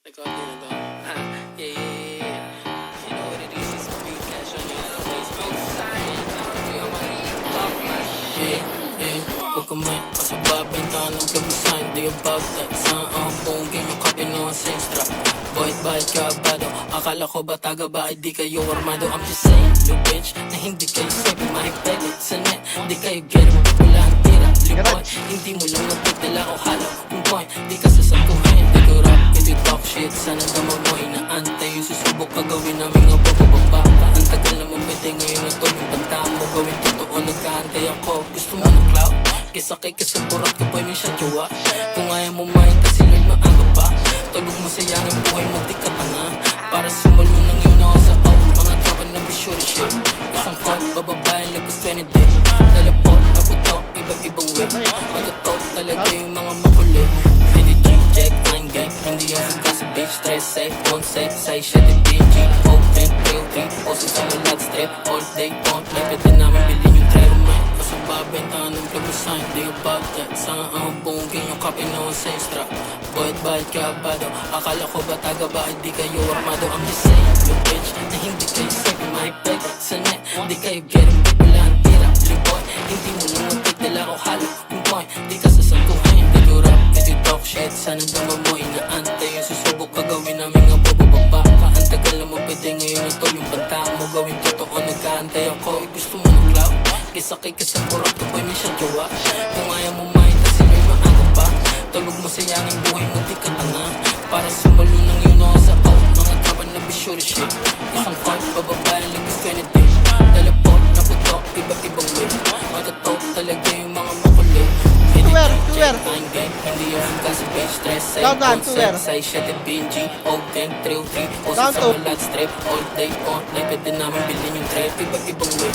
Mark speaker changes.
Speaker 1: Record din ito. Yeah. You know what it is, it's free cash on your always outside. You're my top man. Huwag ka may pasababintahan ng plabusan. Di about that. Saan ang bonging yung kape ng senstra. Bahit kabado. Akala ko ba taga ba? Di kayo armado. I'm just saying, you bitch, na hindi kayo sabi mahigpeg sa net. Di kayo get it, wala ang tira. Liboy, hindi mo lang nagpagdala o halo. Kung boy, di ka sasaguhin. Di ko rap, hindi talk shit. Sana dama mo inaantay. Yung susubok ka gawin namin nga bababa. Ang tagal naman pwede ngayon na to. Yung banta mo gawin totoo. Nagkaantay ako. Gusto mo ng clout? Kisakay ka sa burak ka boy, may siya jowa. Kung ayaw mo mahin kasi Lord maaga pa. Tulog mo sayang ang buhay mo, di ka tanga. Para sumalo ng yun ako sa out. Mga tropa na be sure shit. Isang call, bababayan, lagos 20 day. Teleport, naputok, ibang way. Magatot talaga yung mga makulit. Hindi check, line gang. Hindi yung kasi bitch, stress safe. Don't safe, say shit, the BG. Open, real, also sa malat strip. All day, don't play, pwede namin bilhin yung trail man. Pasababentahan ng plabusan, di about that. Saan ang bonging yung kape ng senstra. Bahit kabado. Akala ko ba taga ba? Di kayo armado. I'm just saying, you bitch, na hindi kayo sabi mahigpeg sa net. Di kayo get it, wala ang tira. Liboy, hindi mo lang magpagdala o halo. Yung boy, di ka sasaguhin. Di ko rap, di talk shit. Sana dama mo inaantay. Yung susubok ka gawin namin nga bababa ka. Ang tagal na mo pwede ngayon na to. Yung banta mo gawin totoo. Nagkaantay ako. Gusto mo ng clout? Kisakay ka sa burak ka boy, may siya jowa. Kung ayaw mo mahin kasi may maaga pa. Tulog mo sayang ang buhay mo, di ka tanga. Para sumalo ng yun ako sa out. Mga tropa na be sure shit. Isang call, bababayan, lagos 20 day. Teleport, naputok, ibang way. Magatot talaga yung mga makulit.
Speaker 2: Tuwer.
Speaker 1: Hindi yung kasi bitch, stress say.
Speaker 2: Down, tuwer.
Speaker 1: Say shit, the BG. Open, thrill, also
Speaker 2: Down
Speaker 1: sa
Speaker 2: to.
Speaker 1: malat strip. All day, pwede namin bilhin yung trip. Ibang way.